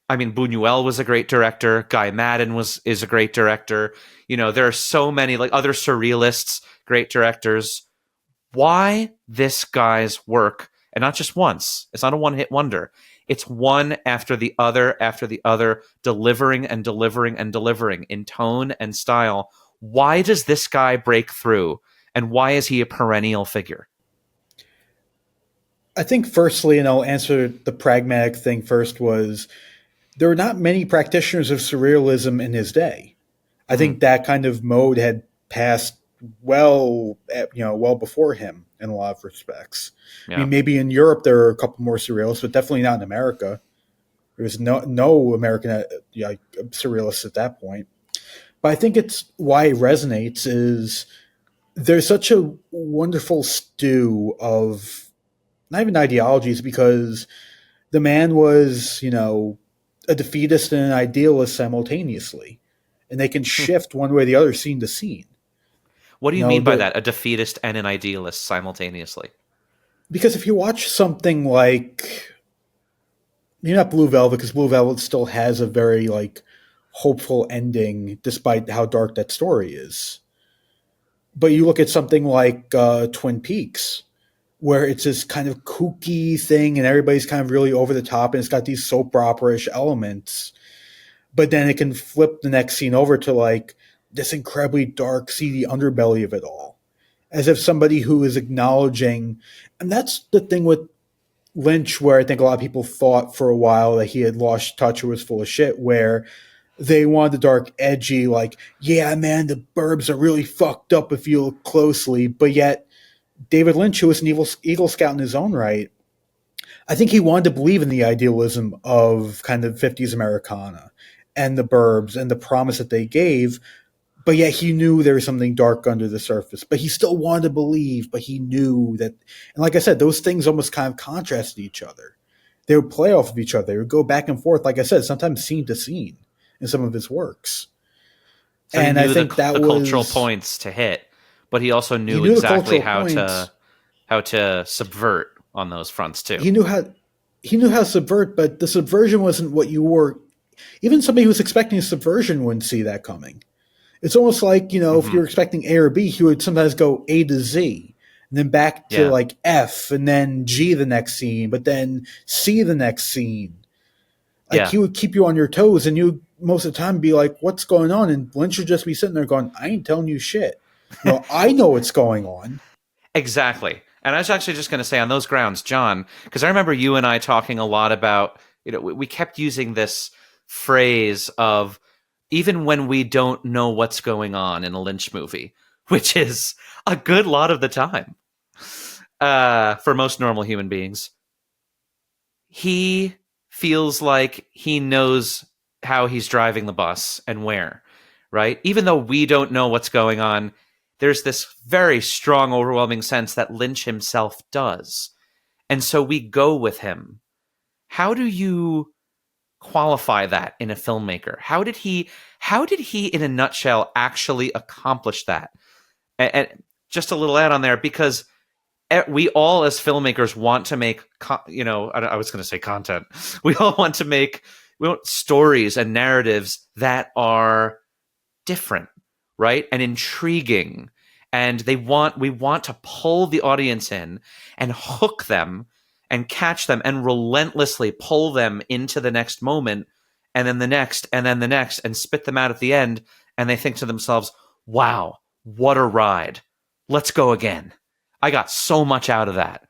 I mean, Buñuel was a great director. Guy Madden is a great director. There are so many like other surrealists, great directors. Why this guy's work, and not just once? It's not a one-hit wonder. It's one after the other, delivering and delivering and delivering in tone and style. Why does this guy break through, and why is he a perennial figure? I think firstly, and I'll answer the pragmatic thing first, was there were not many practitioners of surrealism in his day. I think that kind of mode had passed well before him in a lot of respects. I Yeah. mean, maybe in Europe there are a couple more surrealists, but definitely not in America. There was no American surrealists at that point. But I think it's why it resonates is there's such a wonderful stew of not even ideologies, because the man was, a defeatist and an idealist simultaneously, and they can shift one way or the other, scene to scene. What do You you know, mean by the that? A defeatist and an idealist simultaneously? Because if you watch something like, not Blue Velvet, because Blue Velvet still has a very like hopeful ending despite how dark that story is. But you look at something like Twin Peaks, where it's this kind of kooky thing and everybody's kind of really over the top and it's got these soap opera-ish elements. But then it can flip the next scene over to like this incredibly dark, seedy underbelly of it all. As if somebody who is acknowledging, and that's the thing with Lynch, where I think a lot of people thought for a while that he had lost touch or was full of shit, where they wanted the dark, edgy, like, yeah, man, the burbs are really fucked up if you look closely. But yet, David Lynch, who was an Eagle Scout in his own right, I think he wanted to believe in the idealism of kind of 50s Americana and the burbs and the promise that they gave. But yet he knew there was something dark under the surface. But he still wanted to believe, but he knew that. And like I said, those things almost kind of contrasted each other. They would play off of each other. They would go back and forth, like I said, sometimes scene to scene in some of his works. So he And I knew think that the cultural was, points to hit, but he also he knew knew the exactly cultural how points. to subvert on those fronts too. He knew how to subvert, but the subversion wasn't what you were. Even somebody who was expecting a subversion wouldn't see that coming. It's almost like, if Hmm. you're expecting A or B, he would sometimes go A to Z, and then back to Yeah, like F, and then G the next scene, but then C the next scene. Like, yeah, he would keep you on your toes, and you most of the time be like, what's going on? And Lynch would just be sitting there going, I ain't telling you shit. I know what's going on. exactly. And I was actually just going to say on those grounds, John, because I remember you and I talking a lot about, we kept using this phrase of even when we don't know what's going on in a Lynch movie, which is a good lot of the time for most normal human beings. He feels like he knows how he's driving the bus and where, right? Even though we don't know what's going on, there's this very strong, overwhelming sense that Lynch himself does. And so we go with him. How do you qualify that in a filmmaker? How did he in a nutshell actually accomplish that? And just a little add on there, because we all as filmmakers want to make I was going to say content. We all want to make stories and narratives that are different, right, and intriguing, and we want to pull the audience in and hook them and catch them and relentlessly pull them into the next moment, and then the next, and then the next, and spit them out at the end, and they think to themselves, wow, what a ride, let's go again. I got so much out of that.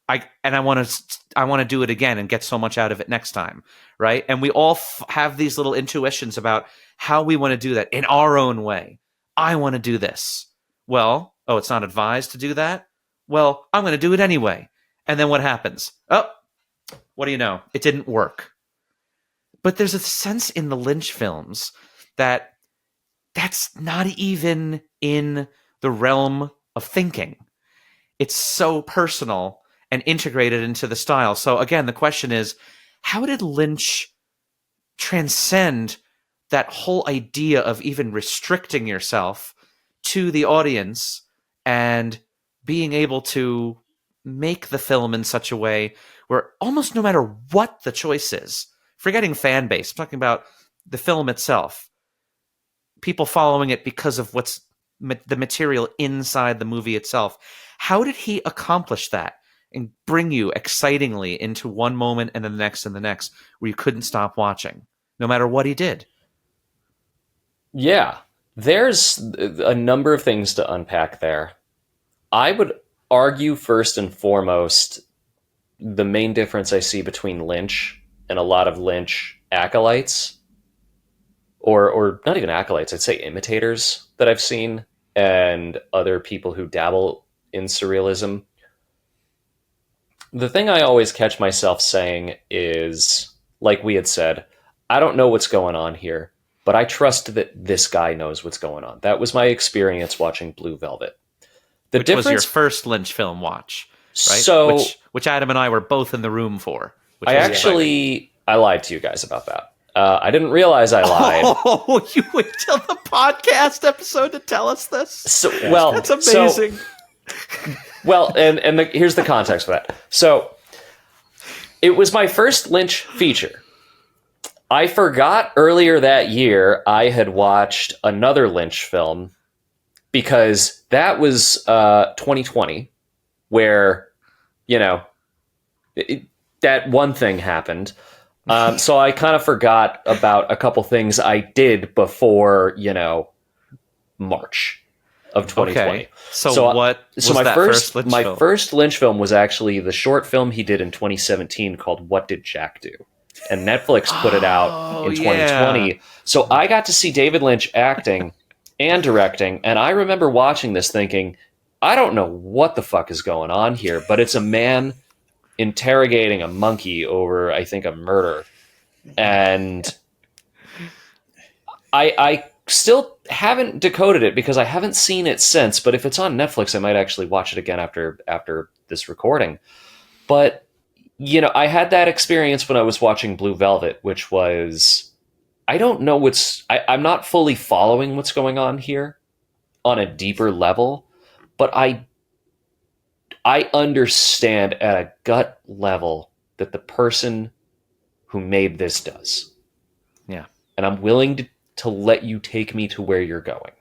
I want to do it again and get so much out of it next time, right? And we all have these little intuitions about how we want to do that in our own way. I want to do this. Well, oh, it's not advised to do that. Well, I'm going to do it anyway. And then what happens? Oh, what do you know? It didn't work. But there's a sense in the Lynch films that that's not even in the realm of thinking. It's so personal and integrated into the style. So again, the question is, how did Lynch transcend that whole idea of even restricting yourself to the audience and being able to make the film in such a way where almost no matter what the choice is forgetting fan base, I'm talking about the film itself, people following it because of what's the material inside the movie itself. How did he accomplish that and bring you excitingly into one moment and then the next and the next where you couldn't stop watching, no matter what he did? Yeah, there's a number of things to unpack there. I would argue first and foremost, the main difference I see between Lynch and a lot of Lynch acolytes, or not even acolytes, I'd say imitators that I've seen, and other people who dabble in surrealism. The thing I always catch myself saying is, like we had said, I don't know what's going on here, but I trust that this guy knows what's going on. That was my experience watching Blue Velvet. Which was your first Lynch film watch, right? So, which Adam and I were both in the room for. I lied to you guys about that. I didn't realize I lied. Oh, you wait till the podcast episode to tell us this? So, that's amazing. Here's the context for that. So, it was my first Lynch feature. I forgot earlier that year I had watched another Lynch film, because that was 2020, where, that one thing happened. So I kind of forgot about a couple things I did before, March of 2020. Okay. So what was that first Lynch film? First Lynch film was actually the short film he did in 2017 called What Did Jack Do? And Netflix put it out in 2020. Yeah. So I got to see David Lynch acting and directing, and I remember watching this thinking, I don't know what the fuck is going on here, but it's a man interrogating a monkey over, I think, a murder. And I still haven't decoded it because I haven't seen it since, but if it's on Netflix, I might actually watch it again after this recording. But, I had that experience when I was watching Blue Velvet, which was, I don't know I'm not fully following what's going on here on a deeper level, but I understand at a gut level that the person who made this does. Yeah. And I'm willing to let you take me to where you're going.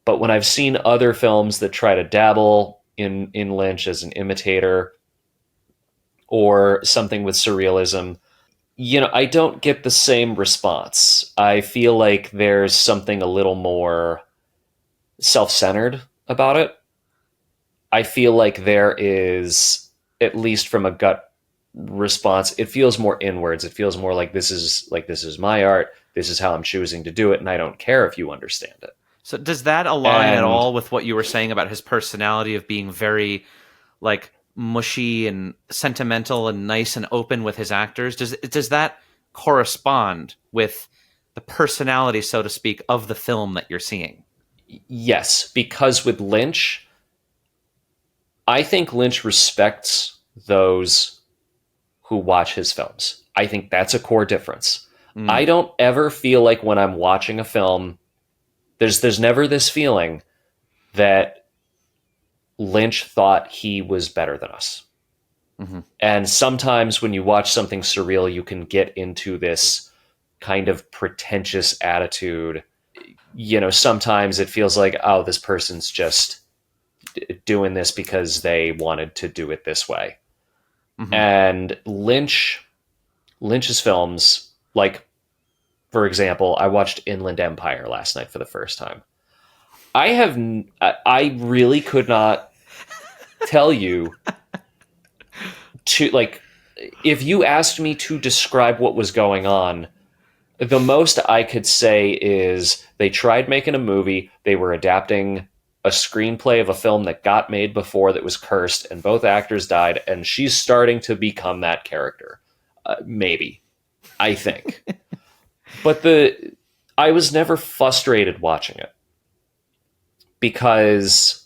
But when I've seen other films that try to dabble in Lynch as an imitator or something with surrealism, I don't get the same response. I feel like there's something a little more self-centered about it. I feel like there is, at least from a gut response, it feels more inwards. It feels more like this is my art. This is how I'm choosing to do it, and I don't care if you understand it. So does that align at all with what you were saying about his personality of being very, mushy and sentimental and nice and open with his actors? Does that correspond with the personality, so to speak, of the film that you're seeing? Yes, because with Lynch, I think Lynch respects those who watch his films. I think that's a core difference. I don't ever feel like when I'm watching a film, there's never this feeling that Lynch thought he was better than us. Mm-hmm. And sometimes when you watch something surreal, you can get into this kind of pretentious attitude. Sometimes it feels like, oh, this person's just doing this because they wanted to do it this way. Mm-hmm. And Lynch's films, for example, I watched Inland Empire last night for the first time. I really could not tell you if you asked me to describe what was going on, the most I could say is they tried making a movie. They were adapting a screenplay of a film that got made before that was cursed, and both actors died, and she's starting to become that character. Maybe. I think. But I was never frustrated watching it, because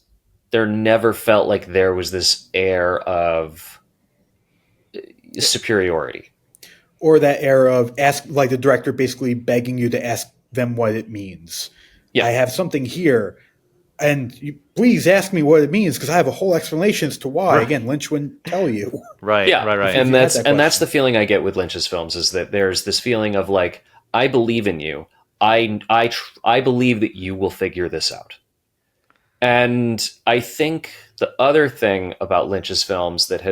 there never felt like there was this air of superiority. Or that air of the director basically begging you to ask them what it means. Yeah. I have something here. And please ask me what it means, because I have a whole explanation as to why. Right. Again, Lynch wouldn't tell you. Right. Yeah, Right. and If you had that that's the question. feeling I get with Lynch's films, is that there's this feeling of like, I believe in you. I believe that you will figure this out. And I think the other thing about Lynch's films that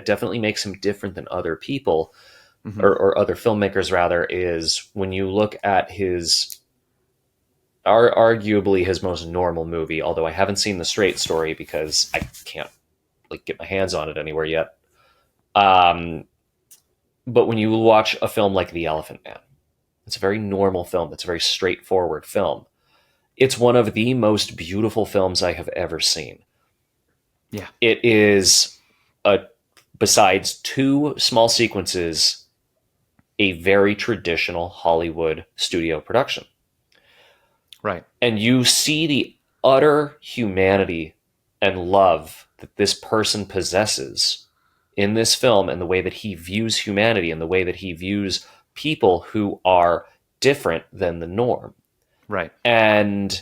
definitely makes him different than other people, Mhm. or other filmmakers rather, is when you look at his arguably his most normal movie, although I haven't seen The Straight Story because I can't like get my hands on it anywhere yet. But when you watch a film like The Elephant Man, it's a very normal film. It's a very straightforward film. It's one of the most beautiful films I have ever seen. Yeah. It is, besides two small sequences, a very traditional Hollywood studio production. Right. And you see the utter humanity and love that this person possesses in this film, and the way that he views humanity, and the way that he views people who are different than the norm. Right. And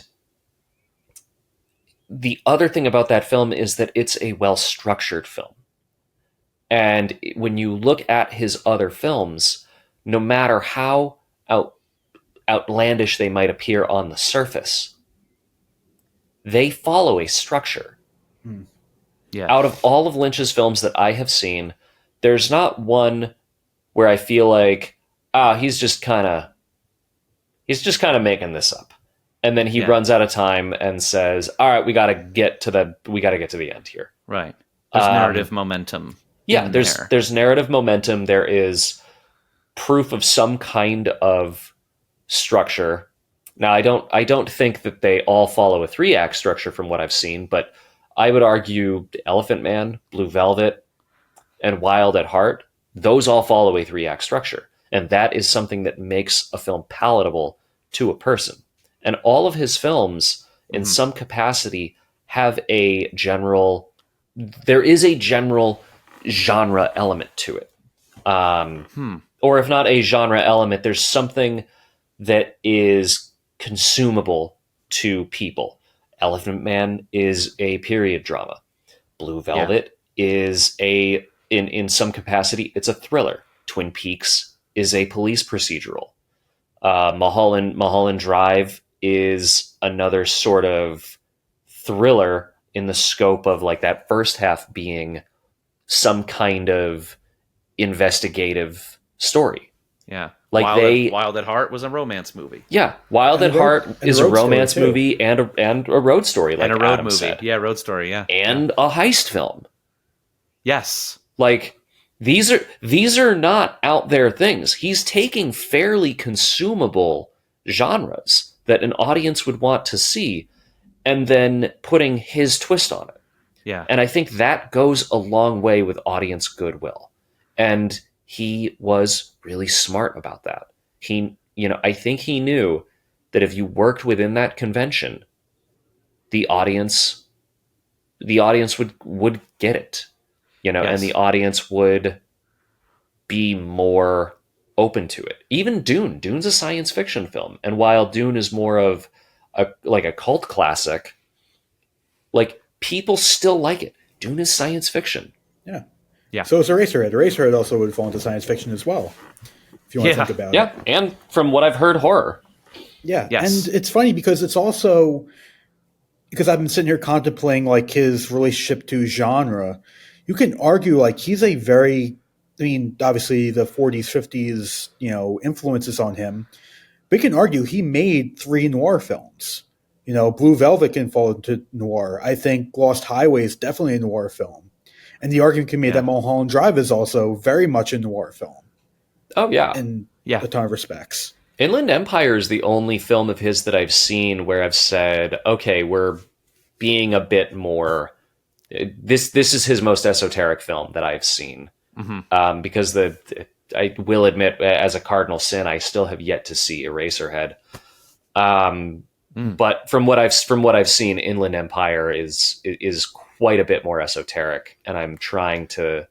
the other thing about that film is that it's a well-structured film. And when you look at his other films, no matter how outlandish they might appear on the surface, they follow a structure. Yeah. Out of all of Lynch's films that I have seen, there's not one where I feel like, he's just kind of making this up. And then he runs out of time and says, all right, we got to get to the end here. Right. There's narrative momentum. Yeah, there's narrative momentum. There is proof of some kind of structure. Now, I don't think that they all follow a 3-act structure from what I've seen, but I would argue Elephant Man, Blue Velvet, and Wild at Heart, those all follow a 3-act structure. And that is something that makes a film palatable to a person. And all of his films, in some capacity, have there is a general genre element to it. Or if not a genre element, there's something that is consumable to people. Elephant Man is a period drama. Blue Velvet is in some capacity, it's a thriller. Twin Peaks is a police procedural. Mulholland Drive is another sort of thriller in the scope of like that first half being some kind of investigative story. Yeah. Like Wild at Heart was a romance movie. Yeah, Wild at Heart is a romance movie and a road story, like and a road Adam movie. said. Yeah, road story, yeah. And a heist film. Yes. Like these are not out there things. He's taking fairly consumable genres that an audience would want to see and then putting his twist on it. Yeah. And I think that goes a long way with audience goodwill. And he was really smart about that. I think he knew that if you worked within that convention, the audience would get it, Yes. and the audience would be more open to it. Even Dune's a science fiction film. And while Dune is more of a cult classic, like people still like it. Dune is science fiction. Yeah. Yeah. So is Eraserhead. Eraserhead also would fall into science fiction as well, if you want to think about it. Yeah, and from what I've heard, horror. Yeah, Yes. and it's funny because it's also because I've been sitting here contemplating like his relationship to genre. You can argue like he's a very, obviously the 40s, 50s, influences on him. But you can argue he made 3 noir films. Blue Velvet can fall into noir. I think Lost Highway is definitely a noir film. And the argument can be made that Mulholland Drive is also very much a noir film. Oh, yeah. In a ton of respects. Inland Empire is the only film of his that I've seen where I've said, okay, we're being a bit more... This is his most esoteric film that I've seen. Mm-hmm. Because I will admit, as a cardinal sin, I still have yet to see Eraserhead. But from what I've seen, Inland Empire is quite a bit more esoteric, and I'm trying to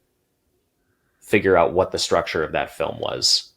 figure out what the structure of that film was.